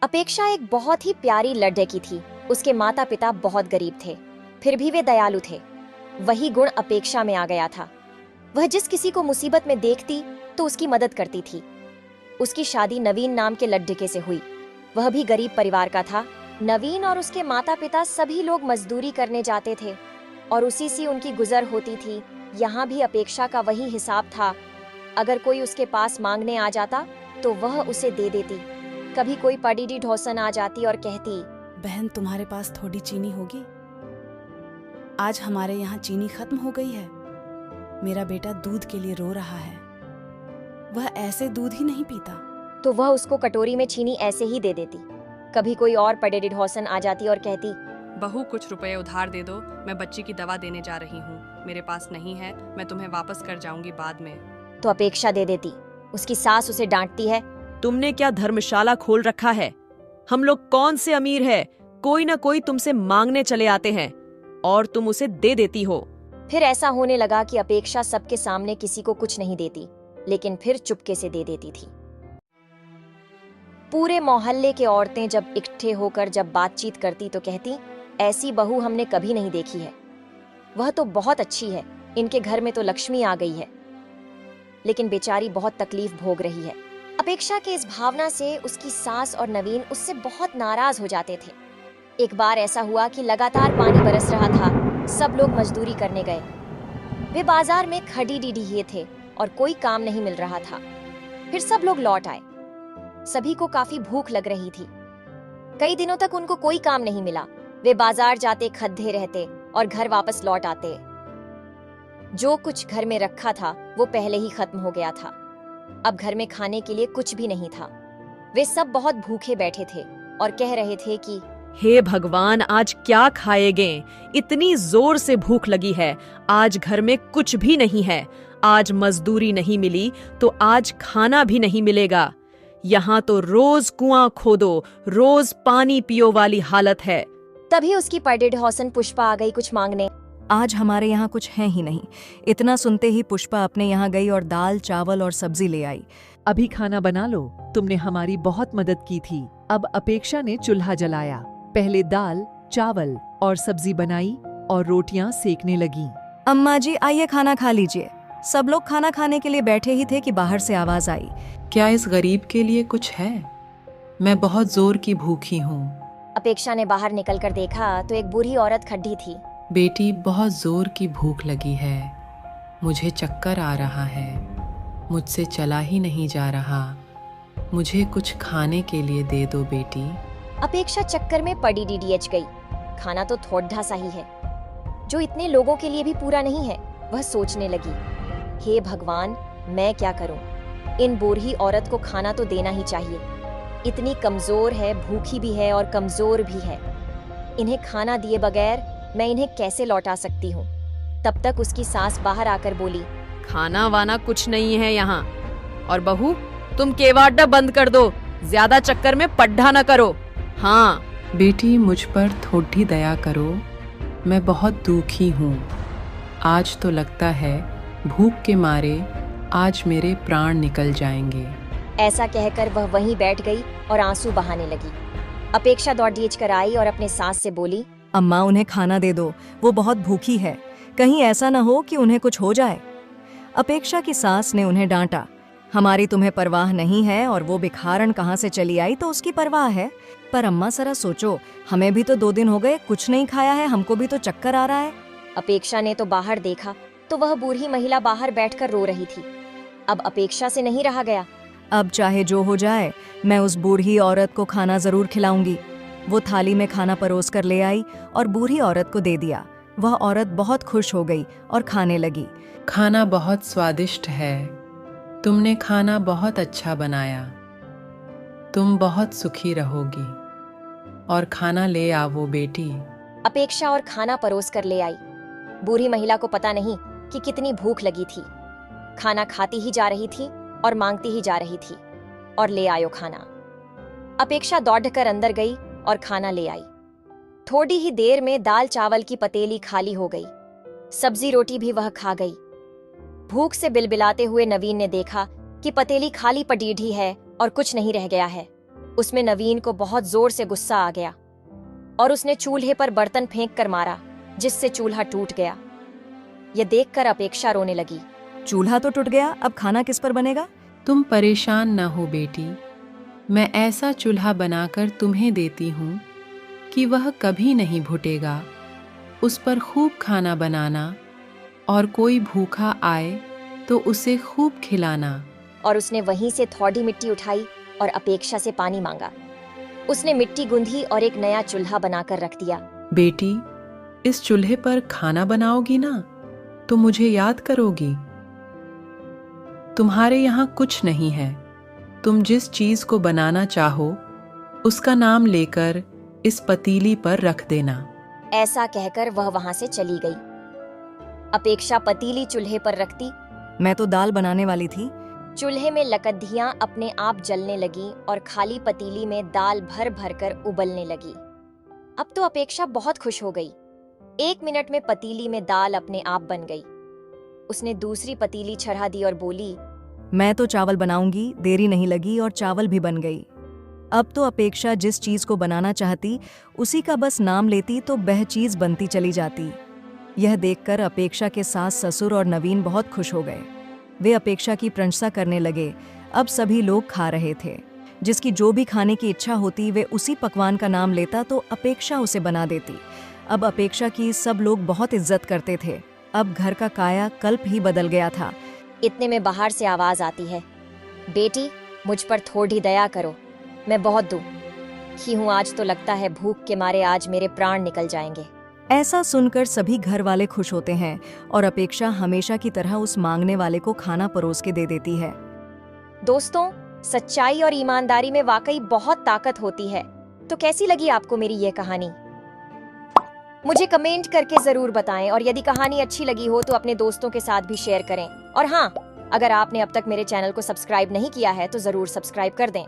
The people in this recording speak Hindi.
अपेक्षा एक बहुत ही प्यारी लड़की थी। उसके माता पिता बहुत गरीब थे, फिर भी वे दयालु थे। वही गुण अपेक्षा में आ गया था। वह जिस किसी को मुसीबत में देखती तो उसकी मदद करती थी। उसकी शादी नवीन नाम के लड़के से हुई। वह भी गरीब परिवार का था। नवीन और उसके माता पिता सभी लोग मजदूरी करने जाते थे और उसी से उनकी गुजर होती थी। यहाँ भी अपेक्षा का वही हिसाब था। अगर कोई उसके पास मांगने आ जाता तो वह उसे दे देती। कभी कोई पड़ीडी ढोसन आ जाती और कहती, बहन तुम्हारे पास थोड़ी चीनी होगी? आज हमारे यहाँ चीनी खत्म हो गई है। मेरा बेटा दूध के लिए रो रहा है। वह ऐसे दूध ही नहीं पीता। तो वह उसको कटोरी में चीनी ऐसे ही दे देती। कभी कोई और पड़ीडी ढोसन आ जाती और कहती, बहू कुछ रुपए उधार दे दो, मैं बच्ची की दवा देने जा रही हूँ। मेरे पास नहीं है, मैं तुम्हें वापस कर जाऊंगी बाद में। तो अपेक्षा दे देती। उसकी सास उसे डांटती है, तुमने क्या धर्मशाला खोल रखा है? हम लोग कौन से अमीर है, कोई ना कोई तुमसे मांगने चले आते हैं और तुम उसे दे देती हो। फिर ऐसा होने लगा कि अपेक्षा सबके सामने किसी को कुछ नहीं देती, लेकिन फिर चुपके से दे देती थी। पूरे मोहल्ले के औरतें जब इकट्ठे होकर जब बातचीत करती तो कहती, ऐसी बहू हमने कभी नहीं देखी है। वह तो बहुत अच्छी है, इनके घर में तो लक्ष्मी आ गई है। लेकिन बेचारी बहुत तकलीफ भोग रही है। अपेक्षा के इस भावना से उसकी सास और नवीन उससे बहुत नाराज हो जाते थे। एक बार ऐसा हुआ कि लगातार पानी बरस रहा था। सब लोग मजदूरी करने गए। वे बाजार में खड़ी डीडी थे और कोई काम नहीं मिल रहा था। फिर सब लोग लौट आए। सभी को काफी भूख लग रही थी। कई दिनों तक उनको कोई काम नहीं मिला। वे बाजार जाते, खद्दे रहते और घर वापस लौट आते। जो कुछ घर में रखा था वो पहले ही खत्म हो गया था। अब घर में खाने के लिए कुछ भी नहीं था। वे सब बहुत भूखे बैठे थे और कह रहे थे कि हे भगवान, आज क्या खाएंगे? इतनी जोर से भूख लगी है। आज घर में कुछ भी नहीं है। आज मजदूरी नहीं मिली तो आज खाना भी नहीं मिलेगा। यहाँ तो रोज कुआं खोदो, रोज पानी पियो वाली हालत है। तभी उसकी पड़ीडी ढोसन पुष्पा आ गई कुछ मांगने। आज हमारे यहाँ कुछ है ही नहीं। इतना सुनते ही पुष्पा अपने यहाँ गई और दाल, चावल और सब्जी ले आई। अभी खाना बना लो, तुमने हमारी बहुत मदद की थी। अब अपेक्षा ने चूल्हा जलाया। पहले दाल, चावल और सब्जी बनाई और रोटियां सेकने लगी। अम्मा जी आइए खाना खा लीजिए। सब लोग खाना खाने के लिए बैठे ही थे कि बाहर से आवाज आई, क्या इस गरीब के लिए कुछ है? मैं बहुत जोर की भूखी हूँ। अपेक्षा ने बाहर निकलकर देखा तो एक बूढ़ी औरत खड़ी थी। बेटी, बहुत जोर की भूख लगी है। मुझे चक्कर आ रहा है। मुझसे चला ही नहीं जा रहा। मुझे कुछ खाने के लिए दे दो बेटी। अपेक्षा चक्कर में पड़ी डीडीएच गई। खाना तो थोड़ा सा ही है, जो इतने लोगों के लिए भी पूरा नहीं है। वह सोचने लगी, हे भगवान, मैं क्या करूं? इन बूढ़ी औरत को खाना तो देना ही चाहिए। इतनी कमजोर है, भूखी भी है और कमजोर भी है। इन्हें खाना दिए बगैर मैं इन्हें कैसे लौटा सकती हूँ? तब तक उसकी सास बाहर आकर बोली, खाना वाना कुछ नहीं है यहाँ। और बहू, तुम केवाड़ा बंद कर दो, ज्यादा चक्कर में पड्ढा न करो। हाँ बेटी, मुझ पर थोड़ी दया करो। मैं बहुत दुखी हूँ। आज तो लगता है भूख के मारे आज मेरे प्राण निकल जाएंगे। ऐसा कहकर वह वहीं बैठ गई और आंसू बहाने लगी। अपेक्षा दौड़ कर आई और अपने सास से बोली, अम्मा उन्हें खाना दे दो, वो बहुत भूखी है। कहीं ऐसा न हो कि उन्हें कुछ हो जाए। अपेक्षा की सास ने उन्हें डांटा, हमारी तुम्हें परवाह नहीं है और वो भिखारन कहाँ से चली आई तो उसकी परवाह है। पर अम्मा जरा सोचो, हमें भी तो 2 दिन हो गए कुछ नहीं खाया है, हमको भी तो चक्कर आ रहा है। अपेक्षा ने तो बाहर देखा तो वह बूढ़ी महिला बाहर बैठकर रो रही थी। अब अपेक्षा से नहीं रहा गया। अब चाहे जो हो जाए, मैं उस बूढ़ी औरत को खाना जरूर खिलाऊंगी। वो थाली में खाना परोस कर ले आई और बूढ़ी औरत को दे दिया। वह औरत बहुत खुश हो गई और खाने लगी। खाना बहुत स्वादिष्ट है। तुमने खाना बहुत अच्छा बनाया। तुम बहुत सुखी रहोगी। और खाना ले आओ बेटी। अपेक्षा और खाना परोस कर ले आई। बूढ़ी महिला को पता नहीं कि कितनी भूख लगी थी। खाना खाती ही जा रही थी और मांगती ही जा रही थी। और ले आयो खाना। अपेक्षा दौड़कर अंदर गई और खाना ले आई। थोड़ी ही देर में दाल चावल की पतेली खाली हो गई। सब्जी रोटी भी वह खा गई। भूख से बिलबिलाते हुए नवीन ने देखा कि पतेली खाली पड़ी है और कुछ नहीं रह गया है। उसमें नवीन को बहुत जोर से गुस्सा आ गया और उसने चूल्हे पर बर्तन फेंक कर मारा, जिससे चूल्हा टूट गया। यह देखकर अपेक्षा रोने लगी। चूल्हा तो टूट गया, अब खाना किस पर बनेगा? तुम परेशान न हो बेटी, मैं ऐसा चूल्हा बनाकर तुम्हें देती हूँ कि वह कभी नहीं भुटेगा। उस पर खूब खाना बनाना और कोई भूखा आए तो उसे खूब खिलाना। और उसने वहीं से थोड़ी मिट्टी उठाई और अपेक्षा से पानी मांगा। उसने मिट्टी गूंधी और एक नया चूल्हा बनाकर रख दिया। बेटी, इस चूल्हे पर खाना बनाओगी ना तो मुझे याद करोगी। तुम्हारे यहाँ कुछ नहीं है, तुम जिस चीज को बनाना चाहो उसका नाम लेकर इस पतीली पर रख देना। ऐसा कहकर वह वहां से चली गई। अपेक्षा पतीली चूल्हे पर रखती। मैं तो दाल बनाने वाली थी। चूल्हे में लकड़ियां अपने आप जलने लगी और खाली पतीली में दाल भर भर कर उबलने लगी। अब तो अपेक्षा बहुत खुश हो गई। 1 मिनट में पतीली में दाल अपने आप बन गई। उसने दूसरी पतीली चढ़ा दी और बोली, मैं तो चावल बनाऊंगी। देरी नहीं लगी और चावल भी बन गई। अब तो अपेक्षा जिस चीज को बनाना चाहती उसी का बस नाम लेती तो वह चीज बनती चली जाती। यह देखकर अपेक्षा के सास ससुर और नवीन बहुत खुश हो गए। वे अपेक्षा की प्रशंसा करने लगे। अब सभी लोग खा रहे थे। जिसकी जो भी खाने की इच्छा होती वे उसी पकवान का नाम लेता तो अपेक्षा उसे बना देती। अब अपेक्षा की सब लोग बहुत इज्जत करते थे। अब घर का काया कल्प ही बदल गया था। इतने में बाहर से आवाज आती है, बेटी मुझ पर थोड़ी दया करो, मैं बहुत दुखी हूँ। आज तो लगता है भूख के मारे आज मेरे प्राण निकल जाएंगे। ऐसा सुनकर सभी घर वाले खुश होते हैं और अपेक्षा हमेशा की तरह उस मांगने वाले को खाना परोस के दे देती है। दोस्तों, सच्चाई और ईमानदारी में वाकई बहुत ताकत होती है। तो कैसी लगी आपको मेरी यह कहानी? मुझे कमेंट करके जरूर बताएं और यदि कहानी अच्छी लगी हो तो अपने दोस्तों के साथ भी शेयर करें। और हाँ, अगर आपने अब तक मेरे चैनल को सब्सक्राइब नहीं किया है तो जरूर सब्सक्राइब कर दें।